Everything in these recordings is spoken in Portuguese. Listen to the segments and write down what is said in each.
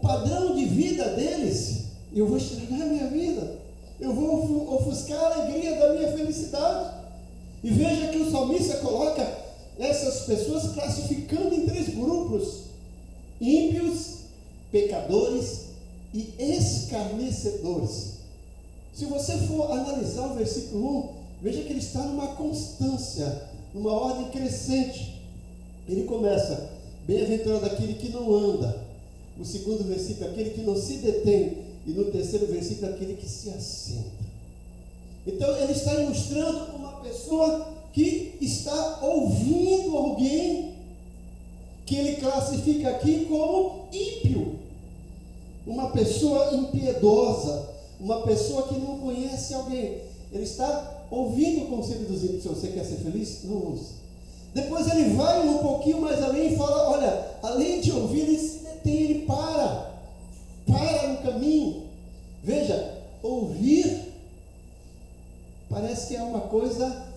padrão de vida deles, eu vou estragar a minha vida. Eu vou ofuscar a alegria da minha felicidade. E veja que o salmista coloca essas pessoas classificando em 3 grupos: ímpios, pecadores e escarnecedores. Se você for analisar o versículo 1, veja que ele está numa constância, numa ordem crescente. Ele começa: bem-aventurado aquele que não anda. O segundo versículo, aquele que não se detém. E no terceiro versículo, aquele que se assenta. Então ele está ilustrando uma pessoa que está ouvindo alguém que ele classifica aqui como ímpio, uma pessoa impiedosa, uma pessoa que não conhece alguém. Ele está ouvindo o conselho dos ímpios. Se você quer ser feliz, não ouça. Depois ele vai um pouquinho mais além e fala: olha, além de ouvir, ele se detém, ele para no caminho. Veja, ouvir parece que é uma coisa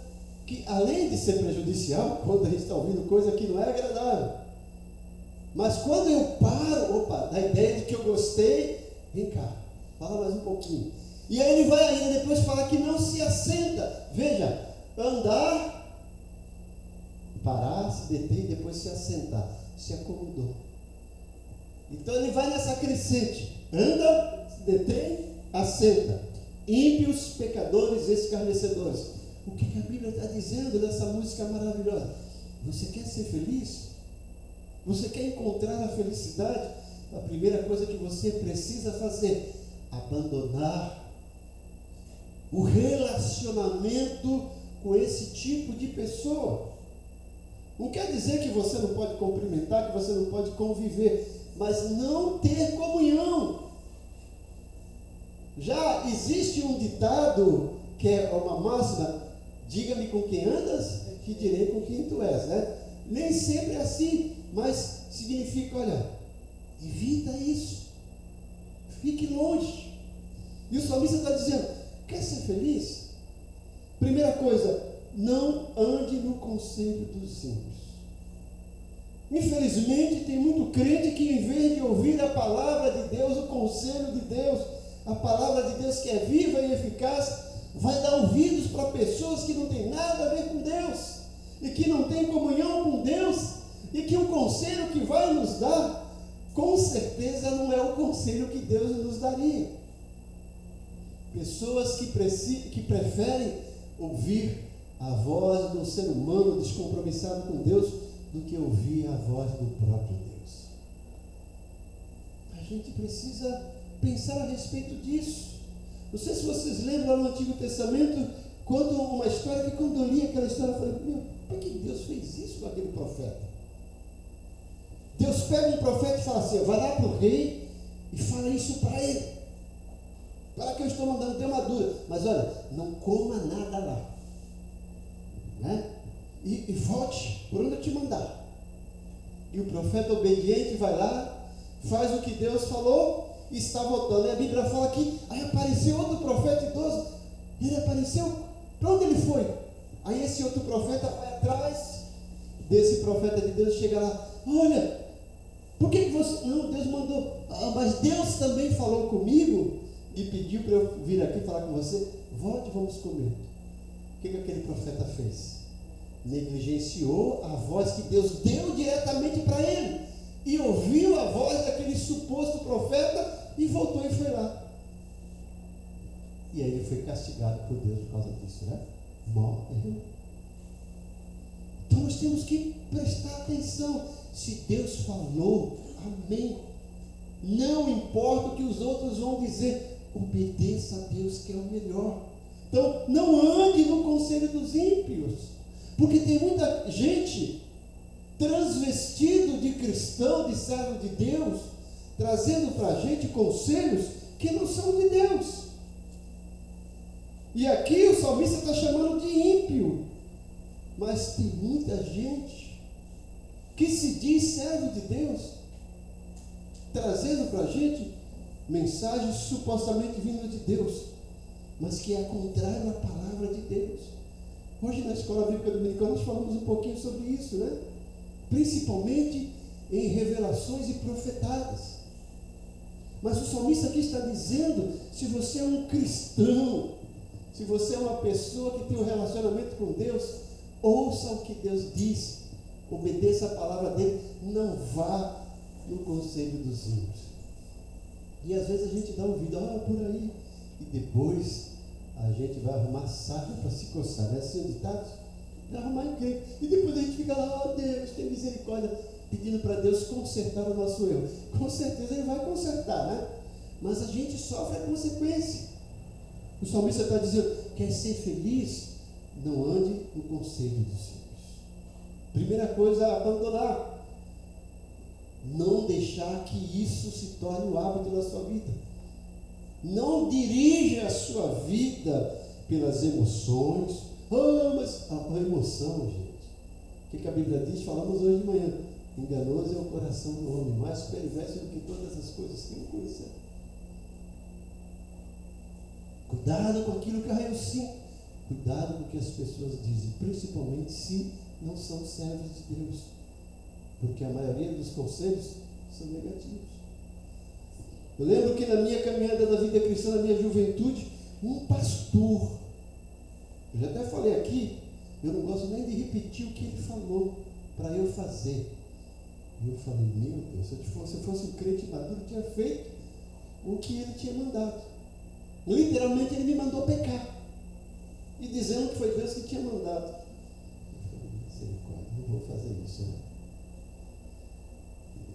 que, além de ser prejudicial, quando a gente está ouvindo coisa que não é agradável, mas quando eu paro, da ideia de que eu gostei, vem cá, fala mais um pouquinho. E aí ele vai ainda depois falar que não se assenta. Veja, andar, parar, se deter e depois se assentar, se acomodou. Então ele vai nessa crescente: anda, se detém, assenta. Ímpios, pecadores, escarnecedores. O que a Bíblia está dizendo nessa música maravilhosa? Você quer ser feliz? Você quer encontrar a felicidade? A primeira coisa que você precisa fazer: abandonar o relacionamento com esse tipo de pessoa. Não quer dizer que você não pode cumprimentar, que você não pode conviver, mas não ter comunhão. Já existe um ditado que é uma máxima: diga-me com quem andas, que direi com quem tu és, né? Nem sempre é assim, mas significa: olha, evita isso, fique longe. E o salmista está dizendo: quer ser feliz? Primeira coisa, não ande no conselho dos ímpios. Infelizmente, tem muito crente que, em vez de ouvir a palavra de Deus, o conselho de Deus, a palavra de Deus que é viva e eficaz, vai dar ouvidos para pessoas que não têm nada a ver com Deus, e que não têm comunhão com Deus, e que o conselho que vai nos dar, com certeza não é o conselho que Deus nos daria. Pessoas que preferem ouvir a voz do ser humano descompromissado com Deus do que ouvir a voz do próprio Deus. A gente precisa pensar a respeito disso. Não sei se vocês lembram no Antigo Testamento, quando uma história que, quando eu li aquela história, eu falei: por que Deus fez isso com aquele profeta? Deus pega um profeta e fala assim: vai lá para o rei e fala isso para ele. Para que eu estou mandando, tem uma dúvida, mas olha, não coma nada lá, né? E volte por onde eu te mandar. E o profeta obediente vai lá, faz o que Deus falou e está voltando. E a Bíblia fala que aí apareceu outro profeta idoso. Ele apareceu, para onde ele foi? Aí esse outro profeta vai atrás desse profeta de Deus, chega lá: olha, por que você... Não, Deus mandou. Mas Deus também falou comigo e pediu para eu vir aqui falar com você. Volte, vamos comer. O que aquele profeta fez? Negligenciou a voz que Deus deu diretamente para ele, e ouviu a voz daquele suposto profeta e voltou e foi lá. E aí ele foi castigado por Deus por causa disso, né? Morreu. Então nós temos que prestar atenção. Se Deus falou, amém. Não importa o que os outros vão dizer, obedeça a Deus, que é o melhor. Então não ande no conselho dos ímpios, porque tem muita gente transvestido de cristão, de servo de Deus, trazendo para a gente conselhos que não são de Deus. E aqui o salmista está chamando de ímpio, mas tem muita gente que se diz servo de Deus, trazendo para a gente mensagens supostamente vindas de Deus, mas que é contrário à palavra de Deus. Hoje na Escola Bíblica Dominical nós falamos um pouquinho sobre isso, né? Principalmente em revelações e profetadas. Mas o salmista aqui está dizendo, se você é um cristão, se você é uma pessoa que tem um relacionamento com Deus, ouça o que Deus diz, obedeça a palavra dele, não vá no conselho dos ímpios. E às vezes a gente dá ouvido, olha por aí, e depois a gente vai arrumar sarna para se coçar, não é assim o ditado? Vai arrumar encrenca, e depois a gente fica lá, oh Deus, tem misericórdia, pedindo para Deus consertar o nosso erro. Com certeza ele vai consertar, né? Mas a gente sofre a consequência. O salmista está dizendo, quer ser feliz? Não ande no conselho dos ímpios. Primeira coisa, abandonar. Não deixar que isso se torne um hábito na sua vida. Não dirija a sua vida pelas emoções. Mas a emoção, gente. O que a Bíblia diz? Falamos hoje de manhã. Enganoso é o coração do homem, mais perverso do que todas as coisas que ele conheceu. Cuidado com aquilo que arranha o cinto. Cuidado com o que as pessoas dizem, principalmente se não são servos de Deus. Porque a maioria dos conselhos são negativos. Eu lembro que na minha caminhada da vida cristã, na minha juventude, um pastor, eu já até falei aqui, eu não gosto nem de repetir o que ele falou para eu fazer. E eu falei, meu Deus, se eu fosse um crente maduro, eu tinha feito o que ele tinha mandado. Literalmente ele me mandou pecar. E dizendo que foi Deus que tinha mandado. Eu falei, misericórdia, não vou fazer isso, né?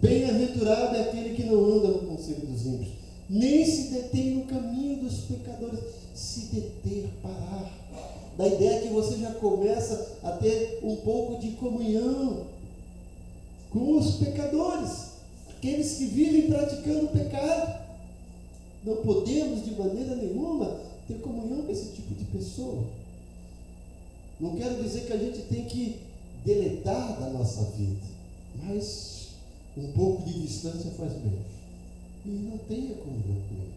Bem-aventurado é aquele que não anda no conselho dos ímpios, nem se detém no caminho dos pecadores. Se deter, parar. Da ideia que você já começa a ter um pouco de comunhão com os pecadores, aqueles que vivem praticando o pecado. Não podemos de maneira nenhuma ter comunhão com esse tipo de pessoa. Não quero dizer que a gente tem que deletar da nossa vida, mas um pouco de distância faz bem. E não tenha comunhão com ele.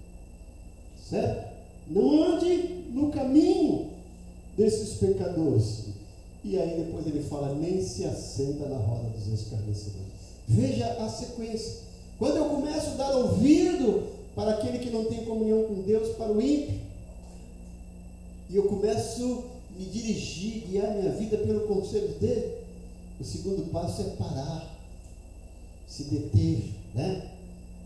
Certo? Não ande no caminho desses pecadores. E aí depois ele fala, nem se assenta na roda dos escarnecedores. Veja a sequência. Quando eu começo a dar ouvido para aquele que não tem comunhão com Deus, para o ímpio, e eu começo a me dirigir, guiar minha vida pelo conselho dele, o segundo passo é parar, se deter, né,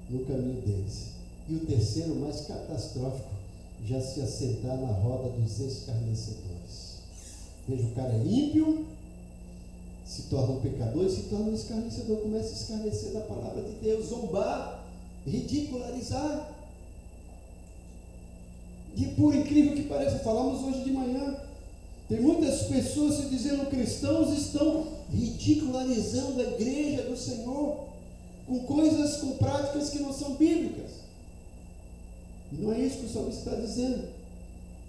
no caminho deles. E o terceiro, mais catastrófico, já se assentar na roda dos escarnecedores. Veja, o cara é ímpio, se torna um pecador e se torna um escarnecedor, começa a escarnecer da palavra de Deus, zombar, ridicularizar. E por incrível que pareça, falamos hoje de manhã, tem muitas pessoas se dizendo cristãos, estão ridicularizando a igreja do Senhor, com coisas, com práticas que não são bíblicas. E não é isso que o salmista está dizendo,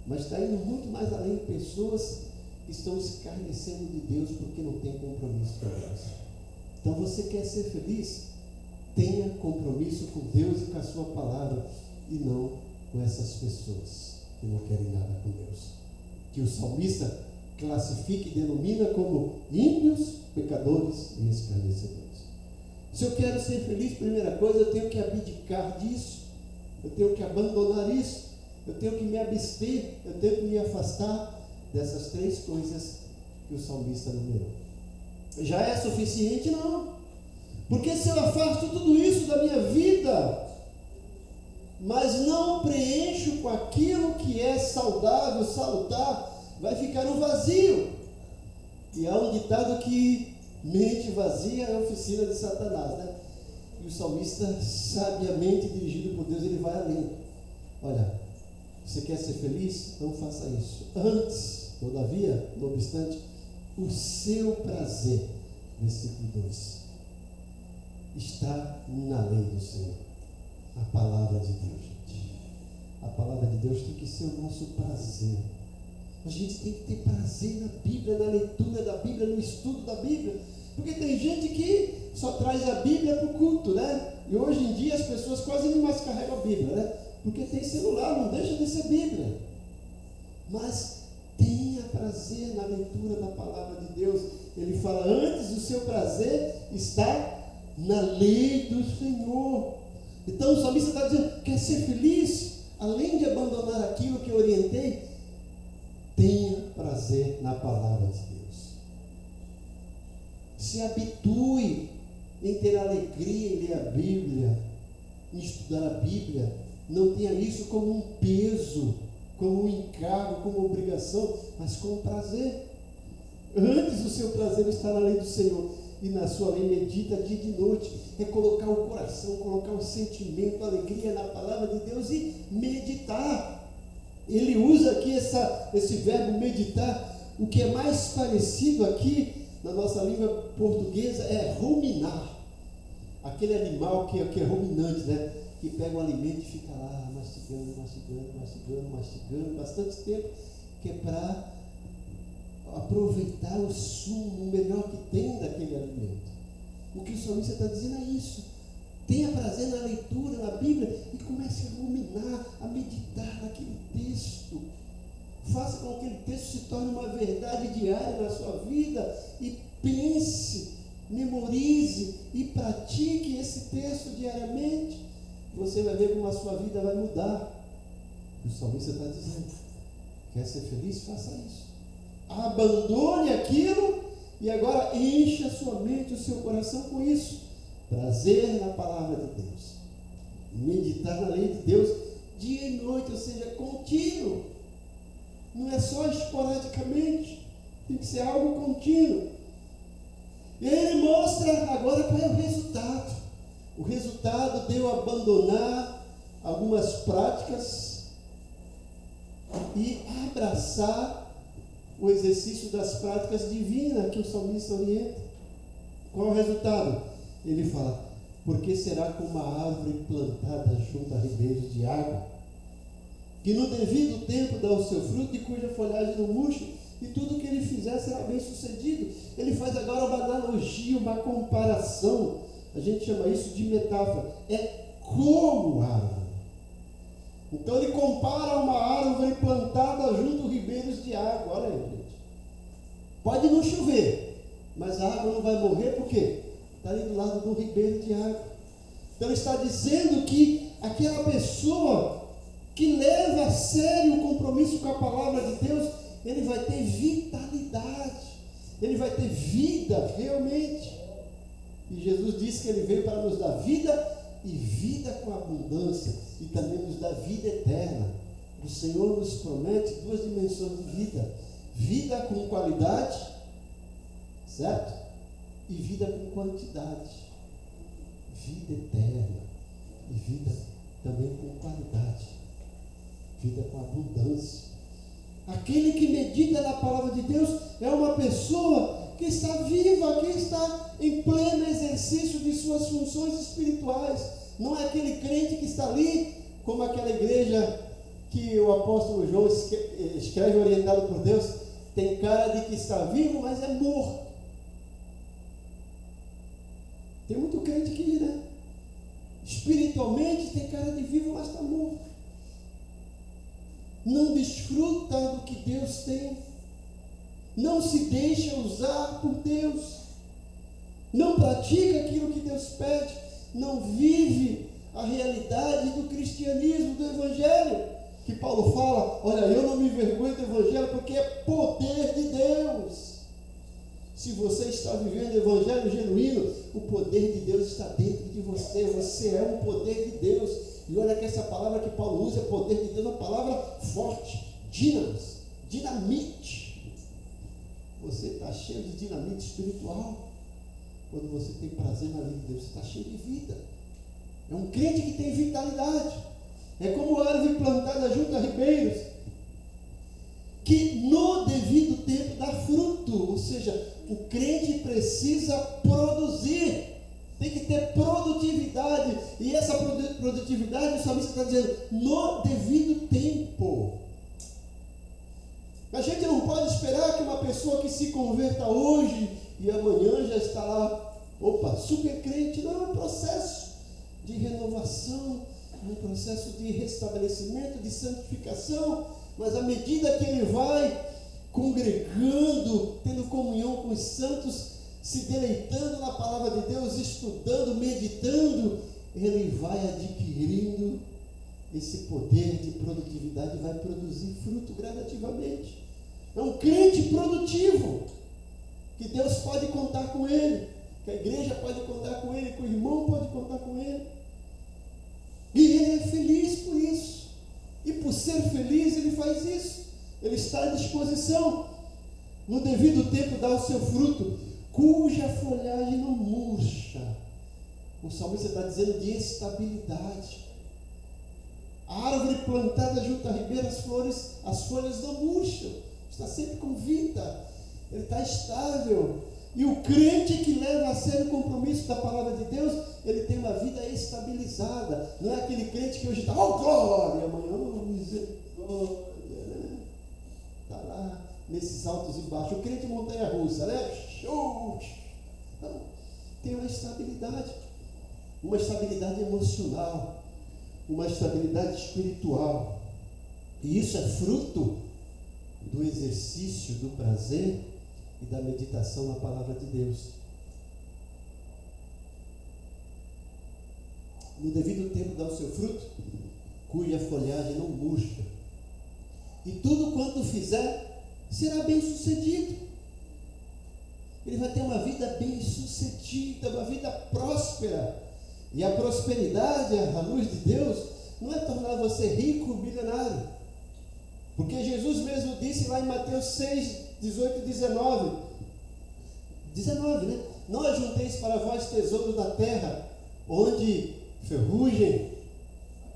mas está indo muito mais além. Pessoas que estão escarnecendo de Deus porque não tem compromisso com Deus. Então você quer ser feliz? Tenha compromisso com Deus e com a sua palavra, e não com essas pessoas que não querem nada com Deus, que o salmista classifica e denomina como ímpios, pecadores e escarnecedores. Se eu quero ser feliz, primeira coisa, eu tenho que abdicar disso, eu tenho que abandonar isso, eu tenho que me abster, eu tenho que me afastar dessas três coisas que o salmista numerou. Já é suficiente? Não. Porque se eu afasto tudo isso da minha vida, mas não preencho com aquilo que é saudável, salutar, vai ficar um vazio. E há um ditado que mente vazia é a oficina de Satanás, né? E o salmista, sabiamente dirigido por Deus, ele vai além. Olha, você quer ser feliz? Não faça isso. Antes, todavia, não obstante, o seu prazer, versículo 2, está na lei do Senhor. A palavra de Deus, gente. A palavra de Deus tem que ser o nosso prazer. A gente tem que ter prazer na Bíblia, na leitura da Bíblia, no estudo da Bíblia. Porque tem gente que só traz a Bíblia para o culto, né? E hoje em dia as pessoas quase nem mais carregam a Bíblia, né? Porque tem celular, não deixa de ser Bíblia. Mas tenha prazer na leitura da palavra de Deus. Ele fala, antes o seu prazer está na lei do Senhor. Então o salmista está dizendo, quer ser feliz? Além de abandonar aquilo que eu orientei, tenha prazer na palavra de Deus. Se habitue em ter alegria em ler a Bíblia, em estudar a Bíblia. Não tenha isso como um peso, como um encargo, como uma obrigação, mas como prazer. Antes o seu prazer está na lei do Senhor, e na sua lei medita dia e de noite. É colocar o coração, colocar o sentimento, a alegria na palavra de Deus e meditar. Ele usa aqui esse verbo meditar. O que é mais parecido aqui na nossa língua portuguesa é ruminar. Aquele animal que é ruminante, né? Que pega um alimento e fica lá mastigando bastante tempo, que é para aproveitar o sumo, o melhor que tem daquele alimento. O que o salmista está dizendo é isso. Tenha prazer na leitura, na Bíblia, e comece a ruminar, a meditar naquele texto. Faça com que aquele texto se torne uma verdade diária na sua vida, e pense, memorize e pratique esse texto diariamente. Você vai ver como a sua vida vai mudar. O salmista está dizendo, quer ser feliz? Faça isso. Abandone aquilo e agora encha a sua mente, o seu coração com isso. Prazer na palavra de Deus. Meditar na lei de Deus dia e noite, ou seja, contínuo. Não é só esporadicamente, tem que ser algo contínuo. E aí ele mostra agora qual é o resultado. O resultado de eu abandonar algumas práticas e abraçar o exercício das práticas divinas que o salmista orienta. Qual é o resultado? Ele fala, porque será como uma árvore plantada junto a ribeiros de água, que no devido tempo dá o seu fruto e cuja folhagem não murcha, e tudo o que ele fizer será bem sucedido. Ele faz agora uma analogia, uma comparação. A gente chama isso de metáfora. É como árvore. Então ele compara uma árvore plantada junto a ribeiros de água. Olha aí, gente. Pode não chover, mas a água não vai morrer, por quê? Está ali do lado do ribeiro de água. Então ele está dizendo que aquela pessoa que leva a sério o compromisso com a palavra de Deus, ele vai ter vitalidade, ele vai ter vida realmente. E Jesus disse que ele veio para nos dar vida e vida com abundância, e também nos dá vida eterna. O Senhor nos promete duas dimensões de vida: vida com qualidade, certo? E vida com quantidade. Vida eterna e vida também com qualidade, vida com abundância. Aquele que medita na palavra de Deus é uma pessoa que está viva, que está em pleno exercício de suas funções espirituais. Não é aquele crente que está ali, como aquela igreja que o apóstolo João escreve orientado por Deus, tem cara de que está vivo, mas é morto. Tem muito crente que, né? Espiritualmente tem cara de vivo, mas está morto. Não desfruta do que Deus tem, não se deixa usar por Deus, não pratica aquilo que Deus pede, não vive a realidade do cristianismo, do evangelho, que Paulo fala, olha, eu não me envergonho do evangelho porque é poder de Deus. Se você está vivendo o evangelho genuíno, o poder de Deus está dentro de você, você é um poder de Deus. E olha que essa palavra que Paulo usa, poder de Deus, é uma palavra forte, dinamite. Você está cheio de dinamite espiritual. Quando você tem prazer na lei de Deus, você está cheio de vida. É um crente que tem vitalidade. É como a árvore plantada junto a ribeiros, que no devido tempo dá fruto. Ou seja, o crente precisa produzir. Tem que ter produtividade, e essa produtividade, o salmista está dizendo, no devido tempo. A gente não pode esperar que uma pessoa que se converta hoje e amanhã já está lá, super crente. Não, é um processo de renovação, um processo de restabelecimento, de santificação, mas à medida que ele vai congregando, tendo comunhão com os santos, se deleitando na palavra de Deus, estudando, meditando, ele vai adquirindo esse poder de produtividade e vai produzir fruto gradativamente. É um crente produtivo, que Deus pode contar com ele, que a igreja pode contar com ele, que o irmão pode contar com ele. E ele é feliz por isso. E por ser feliz, ele faz isso. Ele está à disposição, no devido tempo, dar o seu fruto, cuja folhagem não murcha. O salmista está dizendo de estabilidade. A árvore plantada junto à ribeira, as folhas não murcham. Está sempre com vida. Ele está estável. E o crente que leva a sério o compromisso da palavra de Deus, ele tem uma vida estabilizada. Não é aquele crente que hoje está, oh glória, amanhã, oh misericórdia, né? Está lá nesses altos e baixos. O crente montanha-russa, né? Show! Não, tem uma estabilidade emocional, uma estabilidade espiritual. E isso é fruto do exercício do prazer e da meditação na palavra de Deus. No devido tempo dá o seu fruto, cuja folhagem não murcha. E tudo quanto fizer, será bem sucedido. Ele vai ter uma vida bem sucedida, uma vida próspera. E a prosperidade, à luz de Deus, não é tornar você rico, milionário. Porque Jesus mesmo disse lá em Mateus 6, 18 e 19, né? Não ajunteis para vós tesouros na terra, onde ferrugem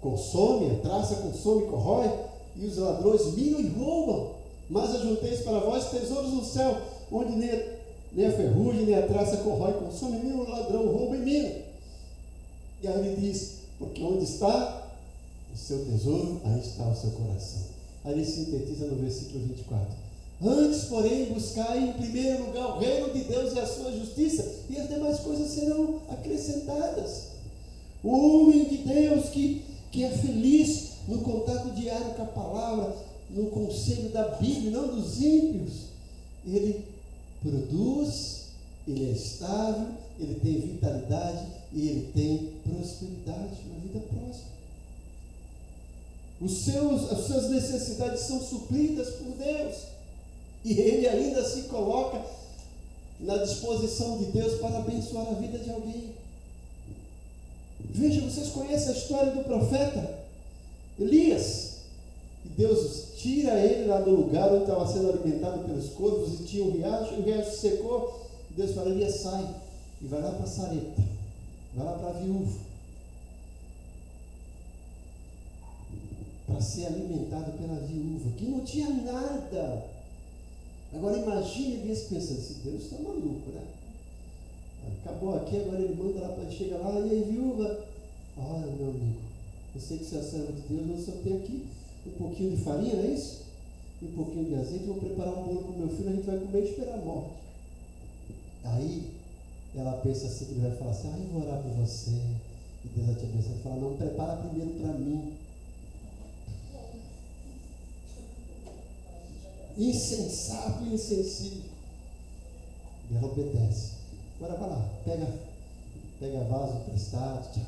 consome, a traça consome, corrói, e os ladrões minam e roubam. Mas ajunteis para vós tesouros no céu, onde nem a ferrugem, nem a traça corrói, consome, nem o ladrão rouba e mina. E aí ele diz, porque onde está o seu tesouro, aí está o seu coração. Aí ele sintetiza no versículo 24. Antes, porém, buscai em primeiro lugar o reino de Deus e a sua justiça, e as demais coisas serão acrescentadas. O homem de Deus que é feliz no contato diário com a palavra, no conselho da Bíblia, não dos ímpios, ele produz, ele é estável, ele tem vitalidade e ele tem prosperidade, uma vida próspera. As suas necessidades são supridas por Deus. E ele ainda se coloca na disposição de Deus para abençoar a vida de alguém. Veja, vocês conhecem a história do profeta Elias. E Deus tira ele lá do lugar onde estava sendo alimentado pelos corvos e tinha um riacho, e o riacho secou. E Deus fala, Elias, sai e vai lá para Sarepta, vai lá para a viúva, para ser alimentado pela viúva, que não tinha nada. Agora imagine Elias pensando, esse Deus está maluco, né? Acabou aqui, agora ele manda lá, ele chega lá, e aí viúva, olha meu amigo, eu sei que você é servo de Deus, mas eu só tenho aqui um pouquinho de farinha, não é isso? Um pouquinho de azeite, vou preparar um bolo para o meu filho, a gente vai comer e esperar a morte. Aí ela pensa assim, que ele vai falar assim, eu vou orar por você, e Deus vai te abençoar. Ele fala, não, prepara primeiro para mim. Insensato e insensível. E ela obedece. Agora vai lá, pega vaso emprestado,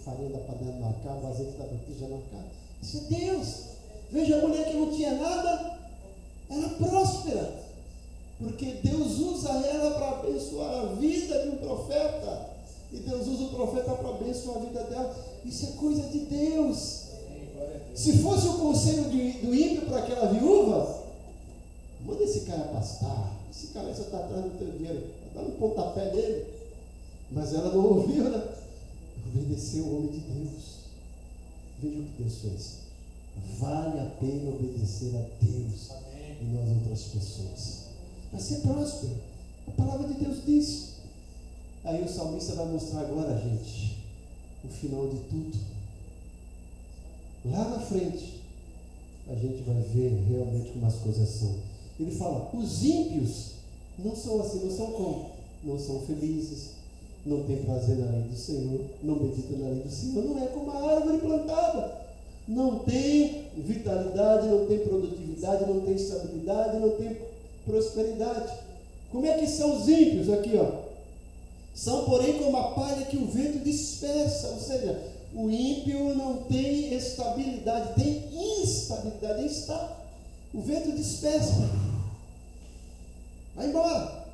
farinha da panela na casa, azeite da botija na casa. Isso é Deus. Veja a mulher que não tinha nada, ela próspera, porque Deus usa ela para abençoar a vida de um profeta, e Deus usa o profeta para abençoar a vida dela. Isso é coisa de Deus. Se fosse o conselho do ímpio para aquela viúva, manda esse cara pastar, esse cara só está atrás do teu dinheiro, dá um pontapé nele. Mas ela não ouviu, né? Obedeceu o homem de Deus. Veja o que Deus fez. Vale a pena obedecer a Deus. Amém. E não às outras pessoas. Vai ser próspero. A palavra de Deus diz. Aí o salmista vai mostrar agora, gente, o final de tudo. Lá na frente, a gente vai ver realmente como as coisas são. Ele fala, os ímpios não são assim, não são como? Não são felizes, não têm prazer na lei do Senhor, não meditam na lei do Senhor, não é como a árvore plantada. Não tem vitalidade, não tem produtividade, não tem estabilidade, não tem prosperidade. Como é que são os ímpios aqui, ó? São, porém, como a palha que o vento dispersa. Ou seja, o ímpio não tem estabilidade, tem instabilidade, é instável. O vento dispersa, vai embora.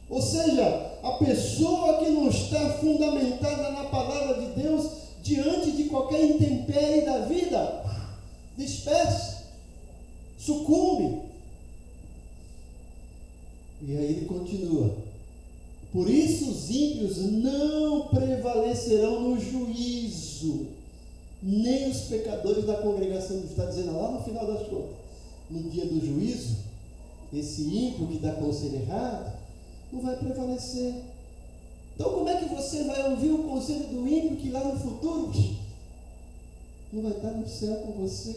Ou seja, a pessoa que não está fundamentada na palavra de Deus, diante de qualquer intempérie da vida, dispersa, sucumbe. E aí ele continua: por isso os ímpios não prevalecerão no juízo, nem os pecadores da congregação. Está dizendo lá no final das contas, no dia do juízo, esse ímpio que dá conselho errado não vai prevalecer. Então como é que você vai ouvir o conselho do ímpio que lá no futuro não vai estar no céu com você?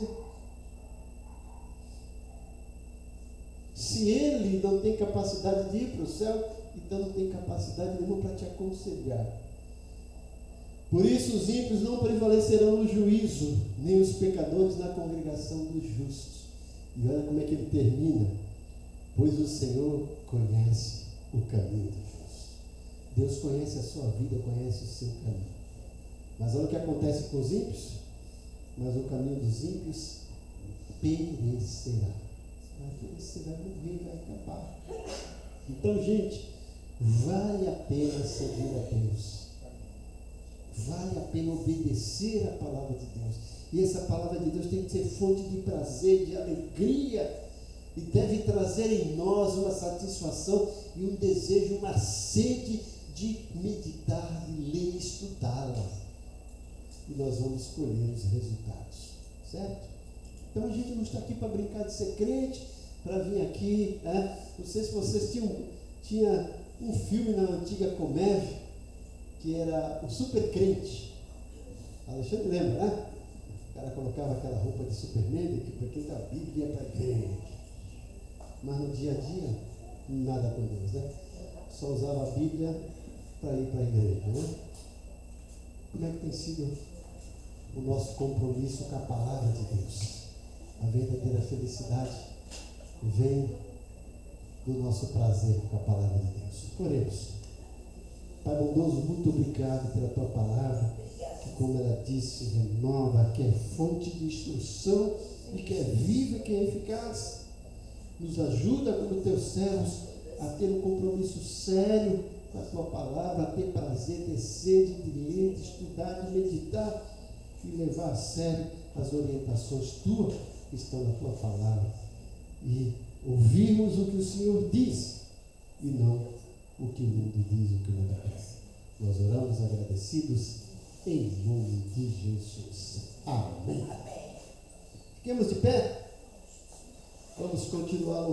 Se ele não tem capacidade de ir para o céu, então não tem capacidade nenhuma para te aconselhar. Por isso os ímpios não prevalecerão no juízo, nem os pecadores na congregação dos justos. E olha como é que ele termina: pois o Senhor conhece o caminho dos justos. Deus conhece a sua vida, conhece o seu caminho. Mas olha o que acontece com os ímpios: mas o caminho dos ímpios perecerá. Você vai morrer, vai acabar. Então, gente, vale a pena seguir a Deus. Vale a pena obedecer a palavra de Deus. E essa palavra de Deus tem que ser fonte de prazer, de alegria. E deve trazer em nós uma satisfação e um desejo, uma sede de meditar, de ler e estudá-la. E nós vamos escolher os resultados. Certo? Então a gente não está aqui para brincar de ser crente, para vir aqui, né? Não sei se vocês tinha um filme na antiga Comev, que era o Super Crente. Alexandre lembra, né? O cara colocava aquela roupa de Superman, que porque da Bíblia ia para a igreja. Mas no dia a dia, nada com Deus, né? Só usava a Bíblia para ir para a igreja, né? Como é que tem sido o nosso compromisso com a palavra de Deus? A verdadeira felicidade vem do nosso prazer com a palavra de Deus. Oremos. Pai bondoso, muito obrigado pela tua palavra, que, como ela disse, renova, que é fonte de instrução e que é viva e que é eficaz. Nos ajuda, como teus servos, a ter um compromisso sério com a tua palavra, a ter prazer, ter sede de ler, de estudar, de meditar e levar a sério as orientações tuas que estão na tua palavra, e ouvirmos o que o Senhor diz e não o que o mundo diz, o que o mundo pensa. Nós oramos agradecidos em nome de Jesus. Amém. Fiquemos de pé. Vamos continuar.